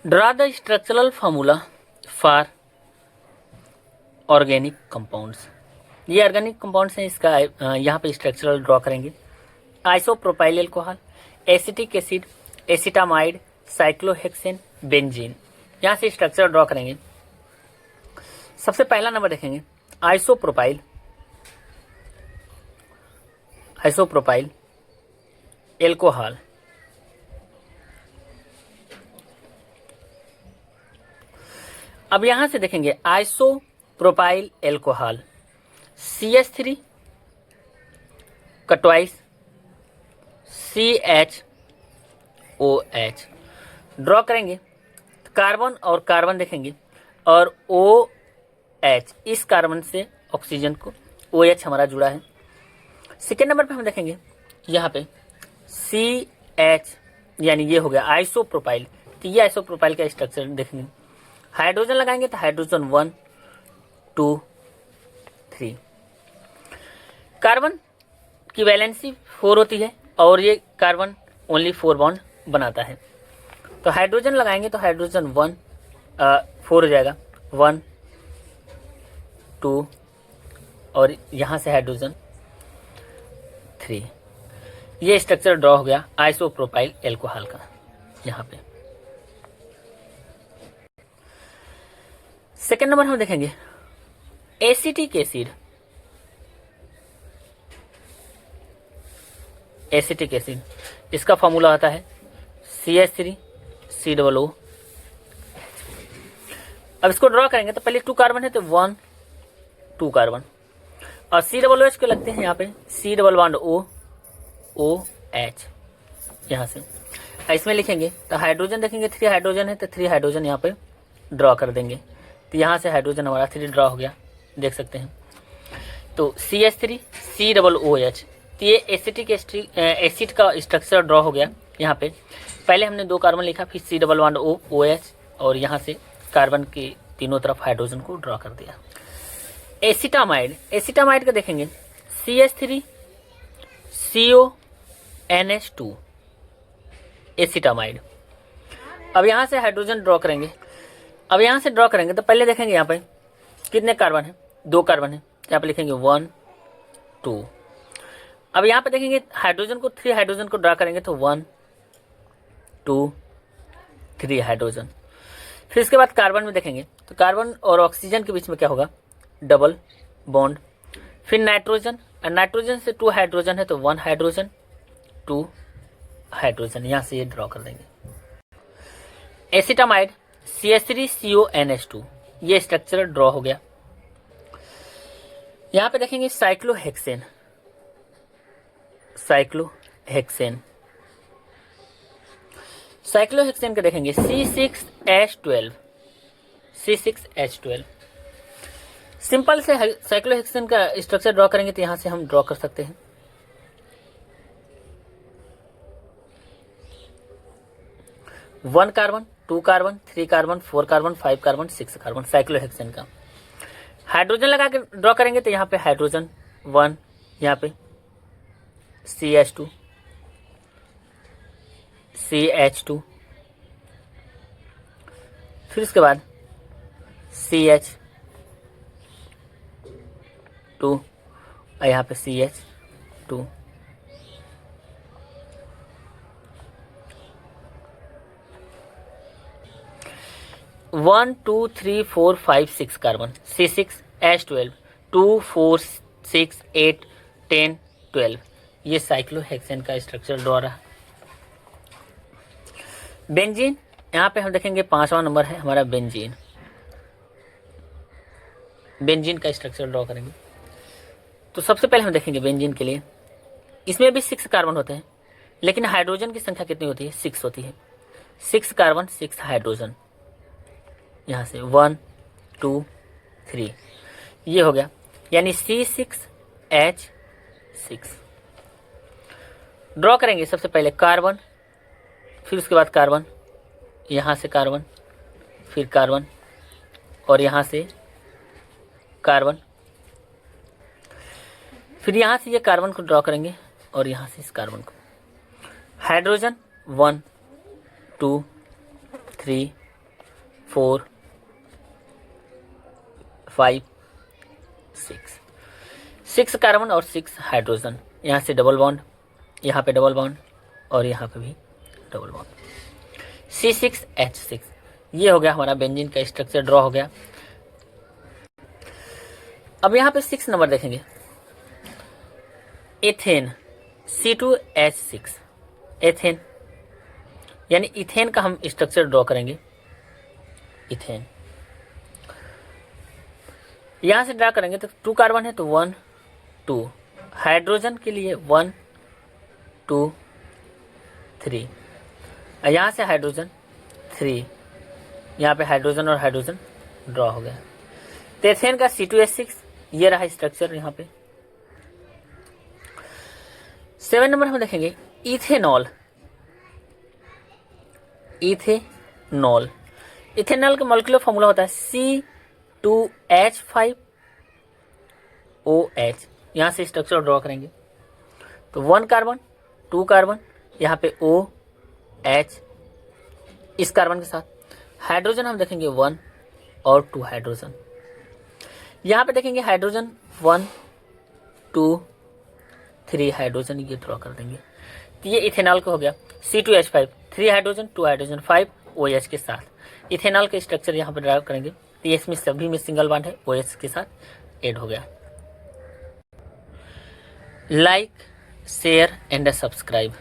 Draw the structural formula for organic compounds. ये organic compounds हैं, इसका यहाँ पे स्ट्रक्चरल ड्रॉ करेंगे। Isopropyl alcohol, acetic acid, acetamide, cyclohexane, benzene. यहाँ से स्ट्रक्चर ड्रॉ करेंगे। सबसे पहला नंबर देखेंगे आइसोप्रोपाइल। आइसोप्रोपाइल एल्कोहल, अब यहां से देखेंगे आइसोप्रोपाइल एल्कोहल CH3 का ट्वाइस CHOH ड्रॉ करेंगे। कार्बन और कार्बन देखेंगे और OH, इस कार्बन से ऑक्सीजन को OH हमारा जुड़ा है। सेकेंड नंबर पे हम देखेंगे यहाँ पे CH, यानी ये हो गया आइसोप्रोपाइल। तो ये आइसोप्रोपाइल का स्ट्रक्चर देखेंगे। हाइड्रोजन लगाएंगे तो हाइड्रोजन 1 2 3। कार्बन की वैलेंसी 4 होती है और ये कार्बन ओनली 4 बॉन्ड बनाता है। तो हाइड्रोजन लगाएंगे तो हाइड्रोजन 4 हो जाएगा 1 2 और यहां से हाइड्रोजन 3। ये स्ट्रक्चर ड्रॉ हो गया आइसोप्रोपाइल एल्कोहल का। यहाँ पे सेकेंड नंबर हम देखेंगे एसिटिक एसिड। एसिटिक एसिड, इसका फॉर्मूला आता है CH3COO। अब इसको ड्रॉ करेंगे तो पहले 2 कार्बन है तो 1 2 कार्बन और COOH के लगते हैं यहाँ पे C डबल बॉन्ड OH। यहाँ से इसमें लिखेंगे तो हाइड्रोजन देखेंगे 3 हाइड्रोजन है तो 3 हाइड्रोजन यहाँ पे ड्रॉ कर देंगे। तो यहाँ से हाइड्रोजन हमारा 3 ड्रॉ हो गया, देख सकते हैं। तो CH3COOH, तो ये एसिटिक एसिड का स्ट्रक्चर ड्रॉ हो गया। यहाँ पे पहले हमने 2 कार्बन लिखा, फिर C डबल बॉन्ड OH और यहाँ से कार्बन के तीनों तरफ हाइड्रोजन को ड्रॉ कर दिया। एसिटामाइड, एसिटामाइड का देखेंगे CH3CONH2 एसिटामाइड। अब यहाँ से हाइड्रोजन ड्रॉ करेंगे। अब यहाँ से ड्रॉ करेंगे तो पहले देखेंगे यहाँ पे कितने कार्बन है, 2 कार्बन है, यहाँ पे लिखेंगे 1 2। अब यहाँ पे देखेंगे हाइड्रोजन को 3 हाइड्रोजन को ड्रॉ करेंगे तो 1 2 3 हाइड्रोजन। फिर इसके बाद कार्बन में देखेंगे तो कार्बन और ऑक्सीजन के बीच में क्या होगा, डबल बॉन्ड। फिर नाइट्रोजन, नाइट्रोजन से 2 हाइड्रोजन है तो 1 हाइड्रोजन 2 हाइड्रोजन, यहाँ से ये ड्रॉ कर देंगे। एसिटामाइड CH3CONH2, ये स्ट्रक्चर ड्रॉ हो गया। यहाँ पे देखेंगे साइक्लोहेक्सेन। साइक्लोहेक्सेन, साइक्लोहेक्सेन का देखेंगे C6H12। C6H12 सिंपल से साइक्लोहेक्सेन का स्ट्रक्चर ड्रॉ करेंगे तो यहां से हम ड्रॉ कर सकते हैं। One carbon 2 carbon 3 carbon 4 carbon 5 carbon 6 carbon cyclohexane का। हाइड्रोजन लगा के ड्रॉ करेंगे तो यहाँ पे हाइड्रोजन 1, यहाँ पे CH2 CH2, फिर उसके बाद CH2 और यहाँ पे CH2। वन 2 3 4 5 6 कार्बन C6H12 2 4 6 8 10 12, ये साइक्लोहेक्सेन का स्ट्रक्चर ड्रॉ रहा। बेंजीन, यहाँ पे हम देखेंगे 5वां नंबर है हमारा बेंजीन। बेंजीन का स्ट्रक्चर ड्रॉ करेंगे तो सबसे पहले हम देखेंगे बेंजीन के लिए, इसमें भी 6 कार्बन होते हैं लेकिन हाइड्रोजन की संख्या कितनी होती है, 6 होती है। 6 कार्बन 6 हाइड्रोजन, यहाँ से 1 2 3, ये हो गया, यानी C6H6। ड्रॉ करेंगे सबसे पहले कार्बन, फिर उसके बाद कार्बन, यहाँ से कार्बन, फिर कार्बन और यहाँ से कार्बन, फिर यहाँ से ये कार्बन को ड्रॉ करेंगे और यहाँ से इस कार्बन को। हाइड्रोजन 1 2 3 4 5 6 कार्बन और 6 हाइड्रोजन। यहाँ से डबल बॉन्ड, यहाँ पे डबल बॉन्ड और यहाँ पे भी डबल बॉन्ड। C6H6 ये हो गया हमारा बेंजीन का स्ट्रक्चर ड्रॉ हो गया। अब यहाँ पे 6 नंबर देखेंगे, एथेन C2H6 एथेन, यानी इथेन का हम स्ट्रक्चर ड्रॉ करेंगे। इथेन यहां से ड्रा करेंगे तो 2 कार्बन है तो 1 2, हाइड्रोजन के लिए 1 2 3, यहां से हाइड्रोजन 3, यहाँ पे हाइड्रोजन और हाइड्रोजन ड्रॉ हो गया। तो एथेन का C2H6 ये रहा स्ट्रक्चर यहाँ पे। 7 नंबर हम देखेंगे इथेनॉल। इथेनॉल, इथेनॉल का मॉलिक्यूलर फॉर्मूला होता है C2H5OH। यहाँ से स्ट्रक्चर ड्रॉ करेंगे तो 1 कार्बन 2 कार्बन, यहाँ पे OH इस कार्बन के साथ, हाइड्रोजन हम देखेंगे 1 और 2 हाइड्रोजन। यहाँ पे देखेंगे हाइड्रोजन 1 2 3 हाइड्रोजन, ये ड्रॉ कर देंगे। तो ये इथेनॉल का हो गया C2H5, 3 हाइड्रोजन 2 हाइड्रोजन 5 OH के साथ। इथेनॉल के स्ट्रक्चर यहाँ पे ड्रा करेंगे तो ये इसमें सभी में सिंगल बॉन्ड है, OH के साथ ऐड हो गया। Like share and subscribe.